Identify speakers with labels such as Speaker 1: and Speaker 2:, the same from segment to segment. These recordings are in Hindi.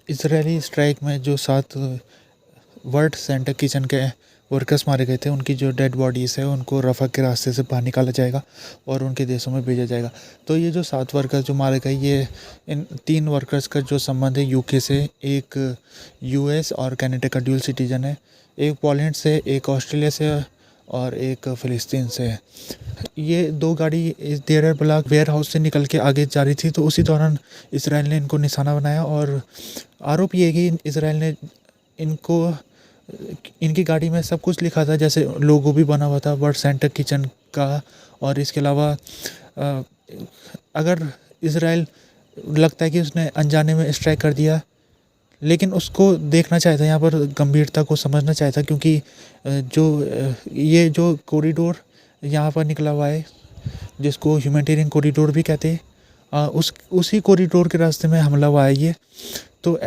Speaker 1: इजरायली स्ट्राइक में जो 7 वर्ल्ड सेंटर किचन के वर्कर्स मारे गए थे, उनकी जो डेड बॉडीज़ है उनको रफ़ा के रास्ते से बाहर निकाला जाएगा और उनके देशों में भेजा जाएगा। तो ये जो 7 वर्कर्स जो मारे गए, ये इन 3 वर्कर्स का जो संबंध है यूके से, एक यूएस और कनाडा का ड्यूल सिटीजन है, एक पोलैंड से, एक ऑस्ट्रेलिया से और एक फ़िलिस्तीन से है। ये 2 गाड़ी इस देयर ब्लॉक वेयर हाउस से निकल के आगे जा रही थी, तो उसी दौरान इसराइल ने इनको निशाना बनाया और आरोप ये है कि इसराइल ने इनको, इनकी गाड़ी में सब कुछ लिखा था, जैसे लोगो भी बना हुआ था वर्ल्ड सेंटर किचन का। और इसके अलावा अगर इसराइल लगता है कि उसने अनजाने में स्ट्राइक कर दिया, लेकिन उसको देखना चाहिए था, यहाँ पर गंभीरता को समझना चाहिए था, क्योंकि ये जो कॉरिडोर यहाँ पर निकला हुआ है, जिसको ह्यूमैनिटेरियन कॉरिडोर भी कहते हैं, उसी कॉरिडोर के रास्ते में हमला हुआ है ये। तो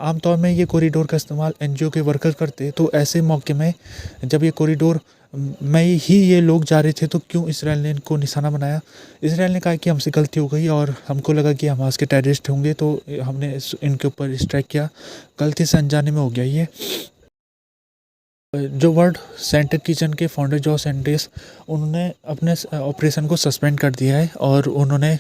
Speaker 1: आमतौर में ये कॉरिडोर का इस्तेमाल एनजीओ के वर्कर करते, तो ऐसे मौके में जब ये कॉरिडोर में ही ये लोग जा रहे थे, तो क्यों इसराइल ने इनको निशाना बनाया? इसराइल ने कहा कि हमसे गलती हो गई और हमको लगा कि हमास के टेररिस्ट होंगे, तो हमने इनके ऊपर स्ट्राइक किया, गलती से अनजाने में हो गया ये। जो वर्ल्ड सेंटर किचन के फाउंडर जॉस एंड्रेस, उन्होंने अपने ऑपरेशन को सस्पेंड कर दिया है और उन्होंने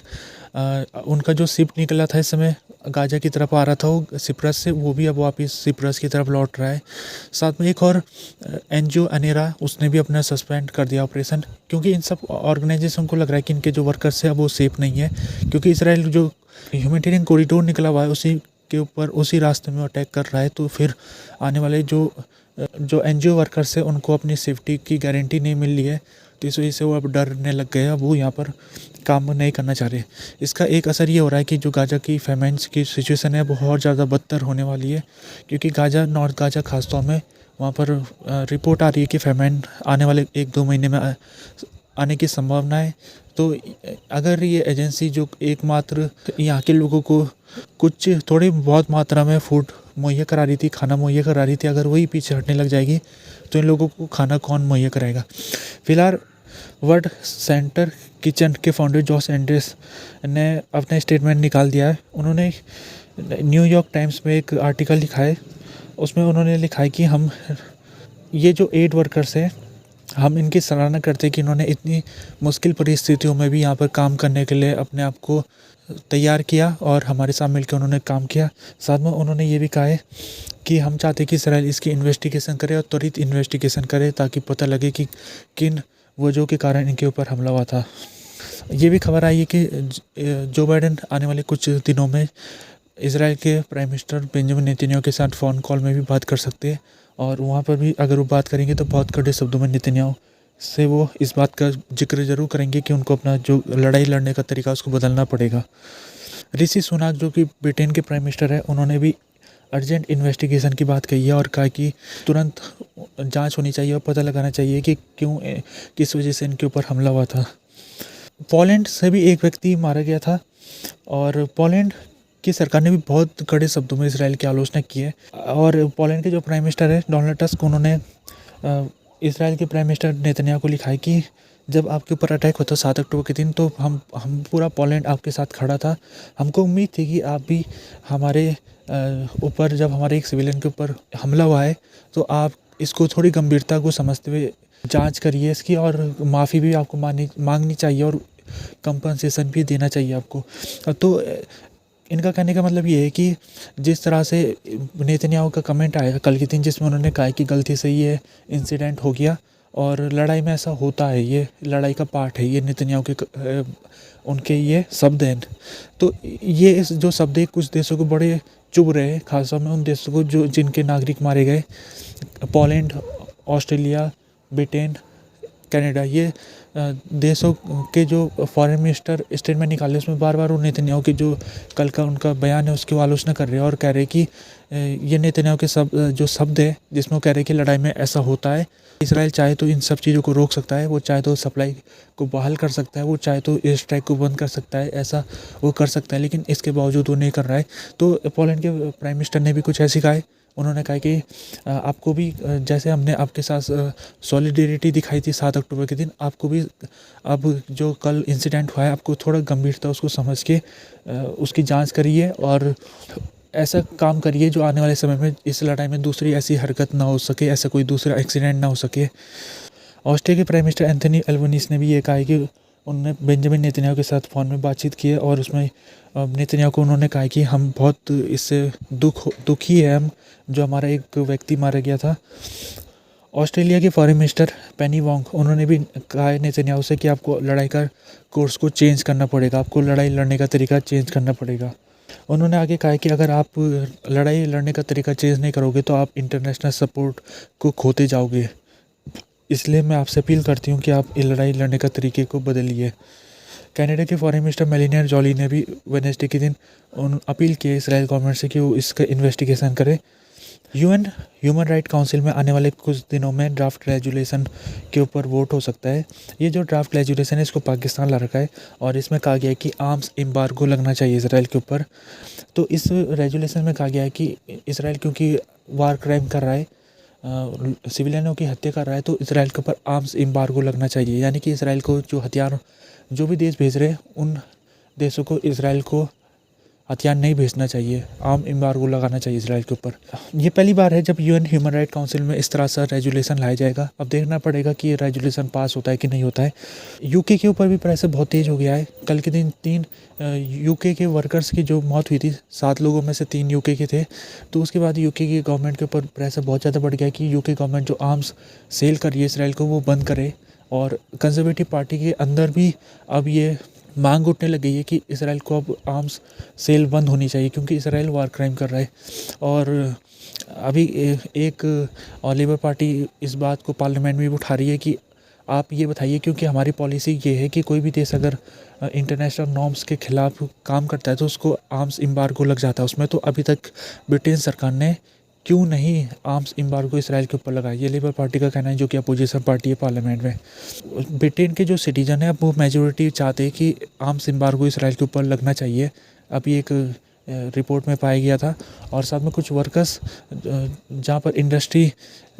Speaker 1: उनका जो शिप निकला था इस समय गाजा की तरफ आ रहा था, वो सिप्रस से, वो भी अब वापस सिप्रस की तरफ लौट रहा है। साथ में एक और एनजीओ अनेरा, उसने भी अपना सस्पेंड कर दिया ऑपरेशन, क्योंकि इन सब ऑर्गेनाइजेशन को लग रहा है कि इनके जो वर्कर्स हैं अब वो सेफ नहीं है, क्योंकि इसराइल जो ह्यूमैनिटेरियन कॉरिडोर निकला हुआ है उसी के ऊपर, उसी रास्ते में अटैक कर रहा है। तो फिर आने वाले जो एनजीओ वर्कर्स हैं उनको अपनी सेफ्टी की गारंटी नहीं मिल रही है, तो इस वजह से वो अब डरने लग गए, अब वो यहाँ पर काम नहीं करना चाह रहे। इसका एक असर ये हो रहा है कि जो गाजा की फेमेंस की सिचुएशन है बहुत ज़्यादा बदतर होने वाली है, क्योंकि गाजा, नॉर्थ गाजा खास तौर में, वहाँ पर रिपोर्ट आ रही है कि फेमेन आने वाले 1-2 महीने में आने की संभावना है। तो अगर ये एजेंसी जो एकमात्र यहाँ के लोगों को कुछ थोड़ी बहुत मात्रा में फूड मुहैया करा रही थी, खाना मुहैया करा रही थी, अगर वही पीछे हटने लग जाएगी, तो इन लोगों को खाना कौन मुहैया कराएगा? फिलहाल वर्ल्ड सेंटर किचन के फाउंडर जॉस एंड्रेस ने अपना स्टेटमेंट निकाल दिया है। उन्होंने न्यूयॉर्क टाइम्स में एक आर्टिकल लिखा है, उसमें उन्होंने लिखा है कि हम ये जो 8 वर्कर्स हैं, हम इनकी सराहना करते हैं कि इन्होंने इतनी मुश्किल परिस्थितियों में भी यहाँ पर काम करने के लिए अपने आप को तैयार किया और हमारे साथ मिलकर उन्होंने काम किया। साथ में उन्होंने ये भी कहा है कि हम चाहते हैं कि इसराइल इसकी इन्वेस्टिगेशन करे और त्वरित इन्वेस्टिगेशन करे, ताकि पता लगे कि किन वजहों के कारण इनके ऊपर हमला हुआ था। ये भी खबर आई है कि जो बाइडेन आने वाले कुछ दिनों में इसराइल के प्राइम मिनिस्टर बेंजामिन नेतन्याहू के साथ फ़ोन कॉल में भी बात कर सकते हैं, और वहाँ पर भी अगर वो बात करेंगे तो बहुत कड़े शब्दों में नेतन्याहू से वो इस बात का जिक्र ज़रूर करेंगे कि उनको अपना जो लड़ाई लड़ने का तरीका उसको बदलना पड़ेगा। ऋषि सुनाक, जो कि ब्रिटेन के प्राइम मिनिस्टर है, उन्होंने भी अर्जेंट इन्वेस्टिगेशन की बात कही है और कहा कि तुरंत जांच होनी चाहिए और पता लगाना चाहिए कि क्यों, किस वजह से इनके ऊपर हमला हुआ था। पोलैंड से भी एक व्यक्ति मारा गया था और पोलैंड की सरकार ने भी बहुत कड़े शब्दों में इसराइल की आलोचना की है। और पोलैंड के जो प्राइम मिनिस्टर है डोनाल्ड टस्क, उन्होंने इसराइल के प्राइम मिनिस्टर नेतन्याहू को लिखा है कि जब आपके ऊपर अटैक होता 7 अक्टूबर के दिन, तो हम पूरा पोलैंड आपके साथ खड़ा था। हमको उम्मीद थी कि आप भी हमारे ऊपर, जब हमारे एक सिविलियन के ऊपर हमला हुआ है, तो आप इसको थोड़ी गंभीरता को समझते हुए जांच करिए इसकी, और माफ़ी भी आपको मांगनी चाहिए और कंपनसेशन भी देना चाहिए आपको। तो इनका कहने का मतलब ये है कि जिस तरह से नेतन्याहू का कमेंट आया कल के दिन, जिसमें उन्होंने कहा कि गलती से ये इंसिडेंट हो गया और लड़ाई में ऐसा होता है, ये लड़ाई का पार्ट है, ये नेतन्याहू के उनके ये शब्द हैं। तो ये जो शब्द है कुछ देशों को बड़े चुभ रहे हैं, खासतौर में उन देशों को जो जिनके नागरिक मारे गए, पोलैंड, ऑस्ट्रेलिया, ब्रिटेन, कनाडा, ये देशों के जो फॉरेन मिनिस्टर स्टेटमेंट निकाले, उसमें बार बार वो नेतन्याहू की जो कल का उनका बयान है उसकी आलोचना कर रहे हैं और कह रहे हैं कि ये नेतन्याहू के जो शब्द है जिसमें वो कह रहे हैं कि लड़ाई में ऐसा होता है। इसराइल चाहे तो इन सब चीज़ों को रोक सकता है, वो चाहे तो सप्लाई को बहाल कर सकता है, वो चाहे तो एयर स्ट्राइक को बंद कर सकता है, ऐसा वो कर सकता है, लेकिन इसके बावजूद वो नहीं कर रहा है। तो पोलैंड के प्राइम मिनिस्टर ने भी कुछ ऐसी कहा है। उन्होंने कहा कि आपको भी, जैसे हमने आपके साथ सॉलिडेरिटी दिखाई थी 7 अक्टूबर के दिन, आपको भी अब जो कल इंसिडेंट हुआ है, आपको थोड़ा गंभीरता उसको समझ के उसकी जांच करिए और ऐसा काम करिए जो आने वाले समय में इस लड़ाई में दूसरी ऐसी हरकत ना हो सके, ऐसा कोई दूसरा एक्सीडेंट ना हो सके। ऑस्ट्रेलिया के प्राइम मिनिस्टर एंथनी एल्बनीज़ ने भी ये कहा है कि उन्होंने बेंजामिन नेतन्याहू के साथ फ़ोन में बातचीत की है और उसमें नेतन्याहू को उन्होंने कहा कि हम बहुत इससे दुखी है हम, जो हमारा एक व्यक्ति मारा गया था। ऑस्ट्रेलिया के फॉरेन मिनिस्टर पेनी वोंग, उन्होंने भी कहा है नेतन्याहू से कि आपको लड़ाई का कोर्स को चेंज करना पड़ेगा, आपको लड़ाई लड़ने का तरीका चेंज करना पड़ेगा। उन्होंने आगे कहा है कि अगर आप लड़ाई लड़ने का तरीका चेंज नहीं करोगे तो आप इंटरनेशनल सपोर्ट को खोते जाओगे। इसलिए मैं आपसे अपील करती हूँ कि आप ये लड़ाई लड़ने का तरीके को बदलिए। कनाडा के फॉरेन मिनिस्टर मेलानिया जॉली ने भी वेडनेसडे के दिन अपील की है इसराइल गवर्नमेंट से कि वो इसका इन्वेस्टिगेशन करे। यूएन ह्यूमन राइट काउंसिल में आने वाले कुछ दिनों में ड्राफ्ट रेजुलेशन के ऊपर वोट हो सकता है। ये जो ड्राफ्ट रेजुलेशन है इसको पाकिस्तान ला रखा है और इसमें कहा गया है कि आर्म्स एम्बार्गो लगना चाहिए इसराइल के ऊपर। तो इस रेजुलेशन में कहा गया है कि इसराइल क्योंकि वार क्राइम कर रहा है, सिविलियनों की हत्या कर रहा है, तो इसराइल के ऊपर आर्म्स एम्बार्गो लगना चाहिए। यानी कि इसराइल को जो हथियार जो भी देश भेज रहे हैं उन देशों को इसराइल को हथियार नहीं भेजना चाहिए, आर्म एम्बार्गो लगाना चाहिए इसराइल के ऊपर। ये पहली बार है जब यूएन ह्यूमन राइट काउंसिल में इस तरह से रेजुलेशन लाया जाएगा। अब देखना पड़ेगा कि ये रेजुलेशन पास होता है कि नहीं होता है। यूके के ऊपर भी प्रेशर बहुत तेज़ हो गया है। कल के दिन 3 यूके के वर्कर्स की जो मौत हुई थी, 7 लोगों में से 3 यूके के थे। तो उसके बाद यूके की गवर्नमेंट के ऊपर प्रेशर बहुत ज़्यादा बढ़ गया है कि यूके गवर्नमेंट जो आर्म्स सेल कर रही है इसराइल को वो बंद करे। और कंजर्वेटिव पार्टी के अंदर भी अब ये मांग उठने लग गई है कि इसराइल को अब आर्म्स सेल बंद होनी चाहिए क्योंकि इसराइल वार क्राइम कर रहा है। और अभी एक और लेबर पार्टी इस बात को पार्लियामेंट में भी उठा रही है कि आप ये बताइए, क्योंकि हमारी पॉलिसी ये है कि कोई भी देश अगर इंटरनेशनल नॉर्म्स के खिलाफ काम करता है तो उसको आर्म्स एम्बार्गो लग जाता है उसमें। तो अभी तक ब्रिटेन सरकार ने क्यों नहीं आर्म्स एम्बार्गो इसराइल के ऊपर लगाया, ये लेबर पार्टी का कहना है, जो कि अपोजिशन पार्टी है पार्लियामेंट में। ब्रिटेन के जो सिटीजन है अब वो मेजोरिटी चाहते हैं कि आर्म्स एम्बार्गो इसराइल के ऊपर लगना चाहिए। अभी एक रिपोर्ट में पाया गया था। और साथ में कुछ वर्कर्स जहाँ पर इंडस्ट्री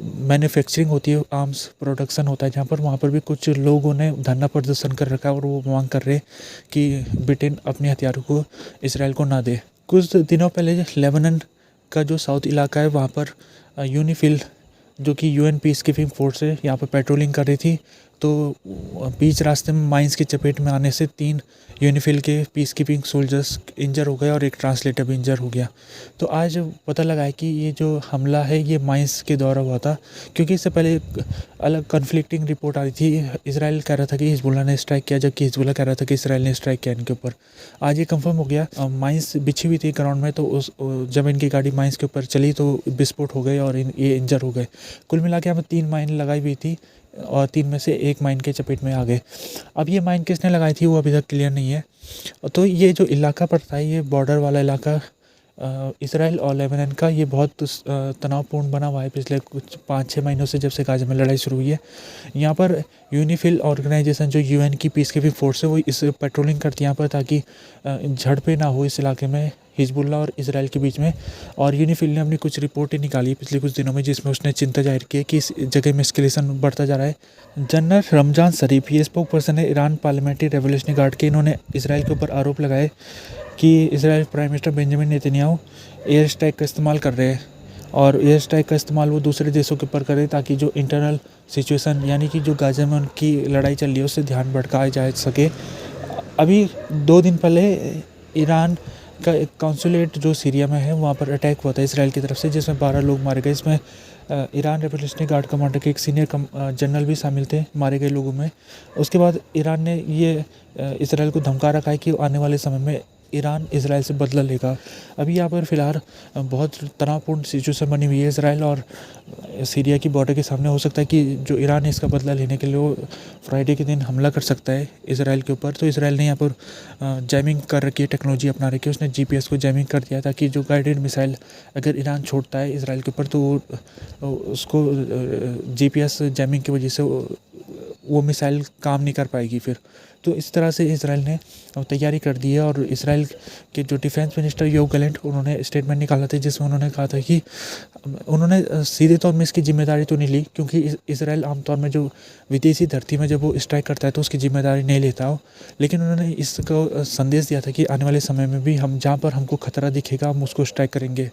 Speaker 1: मैन्युफैक्चरिंग होती है, आर्म्स प्रोडक्शन होता है जहाँ पर, वहाँ पर भी कुछ लोगों ने धरना प्रदर्शन कर रखा है और वो मांग कर रहे हैं कि ब्रिटेन अपने हथियारों को इसराइल को ना दे। कुछ दिनों पहले लेबनान का जो साउथ इलाका है वहाँ पर यूनिफिल जो कि यूएन पीस कीपिंग फोर्स है यहाँ पर पेट्रोलिंग कर रही थी। तो बीच रास्ते में माइंस की चपेट में आने से 3 यूनिफिल के पीस कीपिंग सोल्जर्स इंजर हो गए और एक ट्रांसलेटर भी इंजर हो गया। तो आज पता लगा है कि ये जो हमला है ये माइंस के दौरान हुआ था, क्योंकि इससे पहले अलग कन्फ्लिक्टिंग रिपोर्ट आ रही थी। इसराइल कह रहा था कि हिजबुल्लाह ने स्ट्राइक किया, जबकि हिजबुल्लाह कह रहा था कि इसराइल ने स्ट्राइक किया इनके ऊपर। आज ये कंफर्म हो गया। माइंस बिछी हुई थी ग्राउंड में, तो जब इनकी गाड़ी माइंस के ऊपर चली तो विस्फोट हो गए और ये इंजर हो गए। कुल मिला के यहाँ पर 3 माइन लगाई हुई थी और 3 में से 1 माइन के चपेट में आ गए। अब ये माइन किसने लगाई थी वो अभी तक क्लियर नहीं है। तो ये जो इलाका पड़ता है, ये बॉर्डर वाला इलाका इसराइल और लेबनान का, ये बहुत तनावपूर्ण बना हुआ है पिछले कुछ 5-6 महीनों से, जब से गाज़ा में लड़ाई शुरू हुई है। यहाँ पर यूनिफिल ऑर्गेनाइजेशन जो यूएन की पीस कीपिंग फोर्स है वो इस पेट्रोलिंग करती है यहाँ पर, ताकि झड़पें ना हो इस इलाके में हिजबुल्लाह और इसराइल के बीच में। और यूनिफिल ने अपनी कुछ रिपोर्टें निकाली पिछले कुछ दिनों में, जिसमें उसने चिंता जाहिर की है कि इस जगह में एस्केलेशन बढ़ता जा रहा है। जनरल रमजान शरीफ, ये स्पोक पर्सन है ईरान पार्लियामेंट्री रेवोल्यूशनरी गार्ड के, इन्होंने इसराइल के ऊपर आरोप लगाए कि Israel prime minister Benjamin Netanyahu air strike का इस्तेमाल कर रहे हैं और एयर स्ट्राइक का इस्तेमाल वो दूसरे देशों के ऊपर करें ताकि जो इंटरनल सिचुएशन, यानी कि जो गाज़ा में उनकी लड़ाई चल रही है, उससे ध्यान भटकाया जा सके। अभी 2 दिन पहले ईरान का एक कॉन्सुलेट जो सीरिया में है वहाँ पर अटैक हुआ था इसराइल की तरफ से, जिसमें 12 लोग मारे गए। इसमें ईरान रेवोल्यूशनरी गार्ड कमांडर के एक सीनियर जनरल भी शामिल थे मारे गए लोगों में। उसके बाद ईरान ने ये इसराइल को धमका रखा है कि आने वाले समय में ईरान इसराइल से बदला लेगा। अभी यहाँ पर फ़िलहाल बहुत तनावपूर्ण सिचुएशन बनी हुई है इसराइल और सीरिया की बॉर्डर के सामने। हो सकता है कि जो ईरान है इसका बदला लेने के लिए वो फ्राइडे के दिन हमला कर सकता है इसराइल के ऊपर। तो इसराइल ने यहाँ पर जैमिंग कर रखी है, टेक्नोलॉजी अपना रखी है। उसने जीपीएस को जैमिंग कर दिया ताकि जो गाइडेड मिसाइल अगर ईरान छोड़ता है इसराइल के ऊपर तो उसको जीपीएस जैमिंग की वजह से वो मिसाइल काम नहीं कर पाएगी फिर। तो इस तरह से इसराइल ने तैयारी कर दी है। और इसराइल के जो डिफेंस मिनिस्टर योव गैलेंट, उन्होंने स्टेटमेंट निकाला था जिसमें उन्होंने कहा था कि उन्होंने सीधे तौर में इसकी जिम्मेदारी तो नहीं ली, क्योंकि इसराइल आमतौर में जो विदेशी धरती में जब वो स्ट्राइक करता है तो उसकी जिम्मेदारी नहीं लेता हो, लेकिन उन्होंने इसको संदेश दिया था कि आने वाले समय में भी हम जहाँ पर हमको खतरा दिखेगा हम उसको स्ट्राइक करेंगे।